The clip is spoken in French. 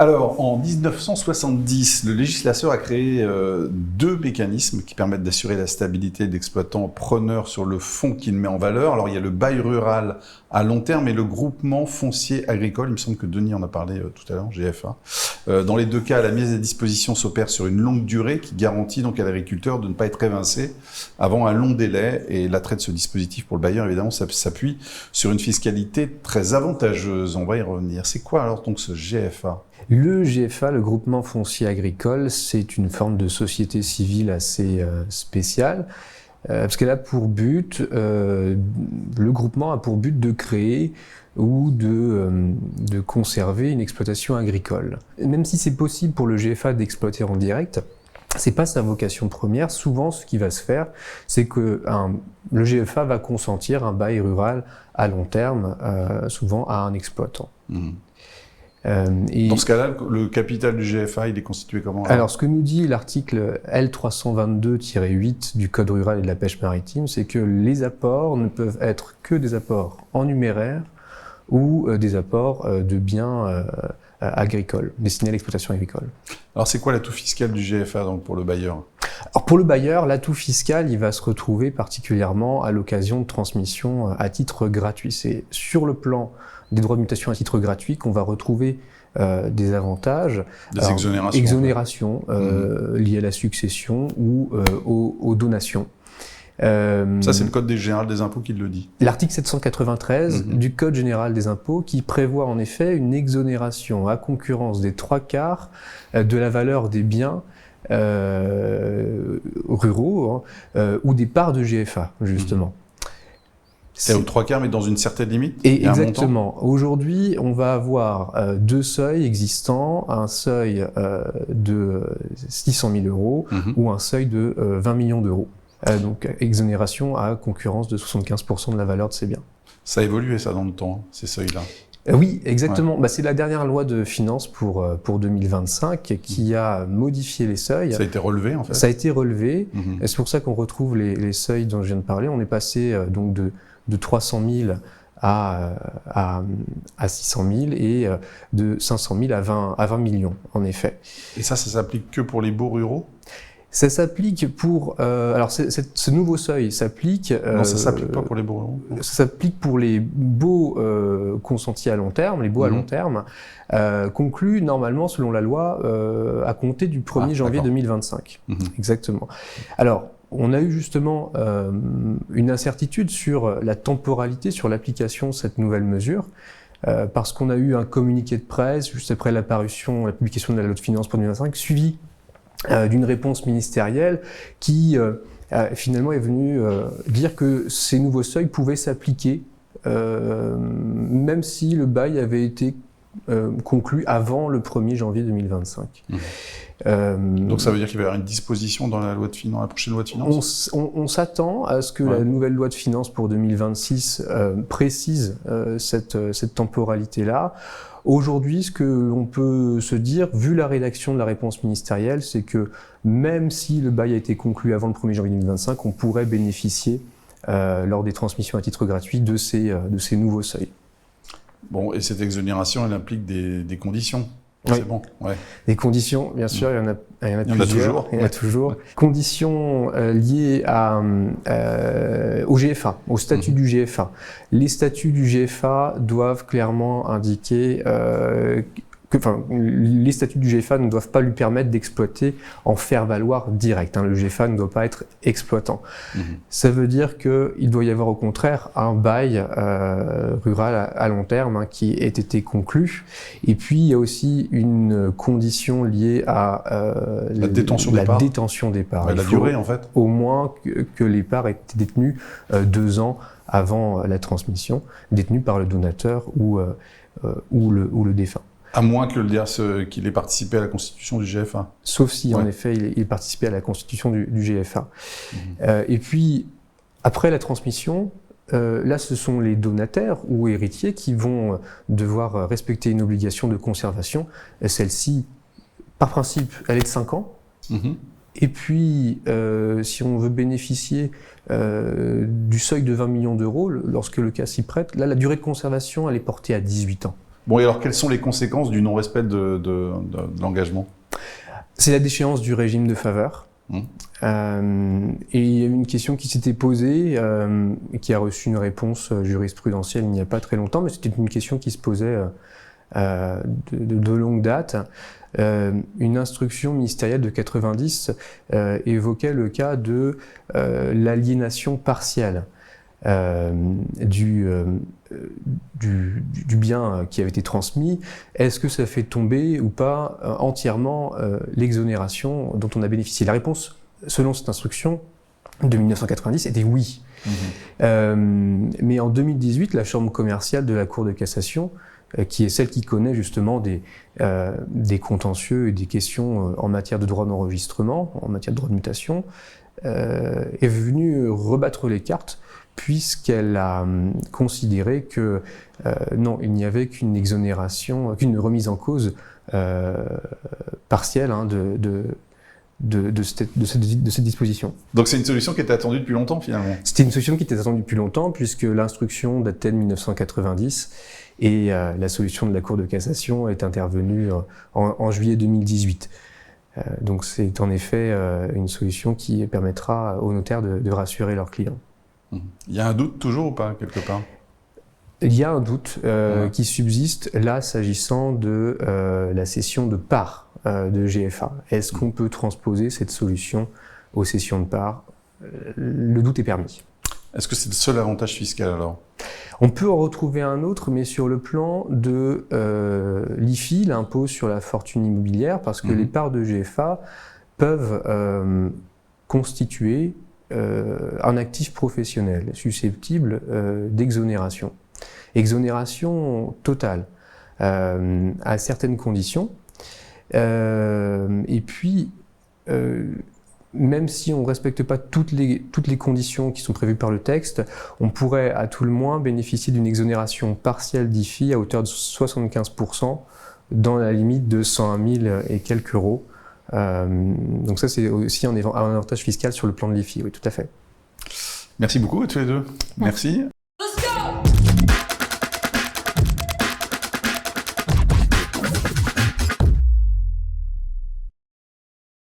Alors, en 1970, le législateur a créé deux mécanismes qui permettent d'assurer la stabilité de l'exploitant preneur sur le fonds qu'il met en valeur. Alors, il y a le bail rural à long terme et le groupement foncier agricole. Il me semble que Denis en a parlé tout à l'heure, GFA. Dans les deux cas, la mise à disposition s'opère sur une longue durée qui garantit donc à l'agriculteur de ne pas être évincé avant un long délai. Et l'attrait de ce dispositif pour le bailleur, évidemment, s'appuie sur une fiscalité très avantageuse. On va y revenir. C'est quoi alors donc ce GFA ? Le GFA, le groupement foncier agricole, c'est une forme de société civile assez spéciale, parce qu'elle a pour but, le groupement a pour but de créer ou de conserver une exploitation agricole. Même si c'est possible pour le GFA d'exploiter en direct, c'est pas sa vocation première. Souvent, ce qui va se faire, c'est que le GFA va consentir un bail rural à long terme, souvent à un exploitant. Mmh. Dans ce cas-là, le capital du GFA, il est constitué comment ? Alors, ce que nous dit l'article L322-8 du Code rural et de la pêche maritime, c'est que les apports ne peuvent être que des apports en numéraire ou des apports de biens agricoles, destinés à l'exploitation agricole. Alors, c'est quoi l'atout fiscal du GFA donc, pour le bailleur ? Alors, pour le bailleur, l'atout fiscal, il va se retrouver particulièrement à l'occasion de transmission à titre gratuit. C'est sur le plan des droits de mutation à titre gratuit qu'on va retrouver des avantages. Des exonérations liées à la succession ou aux donations. Ça, c'est le Code général des impôts qui le dit. L'article 793 du Code général des impôts qui prévoit en effet une exonération à concurrence des 3/4 de la valeur des biens ruraux ou des parts de GFA, justement. C'est aux 3/4, mais dans une certaine limite. Et exactement. Aujourd'hui, on va avoir deux seuils existants, un seuil de 600 000 euros ou un seuil de 20 millions d'euros. Donc, exonération à concurrence de 75% de la valeur de ces biens. Ça a évolué, ça, dans le temps, ces seuils-là. Oui, exactement. Ouais. C'est la dernière loi de finances pour 2025 qui a modifié les seuils. Ça a été relevé, en fait. Ça a été relevé. Et c'est pour ça qu'on retrouve les seuils dont je viens de parler. On est passé donc de 300 000 à 600 000 et de 500 000 à 20 millions, en effet. Et ça s'applique que pour les baux ruraux ? Ça s'applique pour... alors, ce nouveau seuil s'applique... non, ça s'applique pas pour les baux ruraux. Ça s'applique pour les baux consentis à long terme, les baux à long terme, conclus normalement, selon la loi, à compter du 1er janvier 2025. Exactement. Alors, on a eu justement une incertitude sur la temporalité, sur l'application de cette nouvelle mesure, parce qu'on a eu un communiqué de presse juste après la publication de la loi de finances pour 2025, suivi d'une réponse ministérielle qui finalement est venue dire que ces nouveaux seuils pouvaient s'appliquer même si le bail avait été conclu avant le 1er janvier 2025. Donc ça veut dire qu'il va y avoir une disposition dans la prochaine loi de finances ? On s'attend à ce que la nouvelle loi de finances pour 2026 précise cette temporalité-là. Aujourd'hui, ce que l'on peut se dire, vu la rédaction de la réponse ministérielle, c'est que même si le bail a été conclu avant le 1er janvier 2025, on pourrait bénéficier lors des transmissions à titre gratuit de ces nouveaux seuils. Bon, et cette exonération, elle implique des conditions. Oui. C'est bon, ouais. Des conditions, bien sûr, il y en a plusieurs. Il y en a toujours. Conditions liées au GFA, au statut du GFA. Les statuts du GFA doivent clairement indiquer les statuts du GFA ne doivent pas lui permettre d'exploiter en faire-valoir direct. Le GFA ne doit pas être exploitant. Ça veut dire qu'il doit y avoir au contraire un bail rural à long terme qui ait été conclu. Et puis il y a aussi une condition liée à la détention des parts. La durée en fait. Au moins que les parts aient été détenues 2 ans avant la transmission, détenues par le donateur ou le défunt. À moins qu'il ait participé à la constitution du GFA. Sauf si, en effet, il participait à la constitution du GFA. Et puis, après la transmission, là, ce sont les donataires ou héritiers qui vont devoir respecter une obligation de conservation. Celle-ci, par principe, elle est de 5 ans. Et puis, si on veut bénéficier du seuil de 20 millions d'euros, lorsque le cas s'y prête, là, la durée de conservation, elle est portée à 18 ans. Bon, et alors, quelles sont les conséquences du non-respect de l'engagement? C'est la déchéance du régime de faveur. Et il y a une question qui s'était posée, et qui a reçu une réponse jurisprudentielle il n'y a pas très longtemps, mais c'était une question qui se posait de longue date. Une instruction ministérielle de 90 évoquait le cas de l'aliénation partielle du bien qui avait été transmis. Est-ce que ça fait tomber ou pas entièrement l'exonération dont on a bénéficié? La réponse, selon cette instruction de 1990, était oui. Mais en 2018, la Chambre commerciale de la Cour de cassation, qui est celle qui connaît justement des contentieux et des questions en matière de droit d'enregistrement, en matière de droit de mutation, est venue rebattre les cartes, puisqu'elle a considéré que non, il n'y avait qu'une exonération, qu'une remise en cause partielle de cette disposition. Donc c'est une solution qui était attendue depuis longtemps finalement? C'était une solution qui était attendue depuis longtemps, puisque l'instruction datait de 1990 et la solution de la Cour de cassation est intervenue en juillet 2018. Donc c'est en effet une solution qui permettra aux notaires de rassurer leurs clients. Il y a un doute toujours ou pas, quelque part? Il y a un doute qui subsiste là s'agissant de la cession de parts de GFA. Est-ce qu'on peut transposer cette solution aux cessions de parts? Le doute est permis. Est-ce que c'est le seul avantage fiscal alors? On peut en retrouver un autre, mais sur le plan de l'IFI, l'impôt sur la fortune immobilière, parce que les parts de GFA peuvent constituer un actif professionnel susceptible d'exonération. Exonération totale, à certaines conditions. Et puis, même si on ne respecte pas toutes les conditions qui sont prévues par le texte, on pourrait à tout le moins bénéficier d'une exonération partielle d'IFI à hauteur de 75% dans la limite de 101 000 et quelques euros. Donc ça, c'est aussi un avantage fiscal sur le plan de l'IFI, oui, tout à fait. Merci beaucoup à tous les deux. Merci.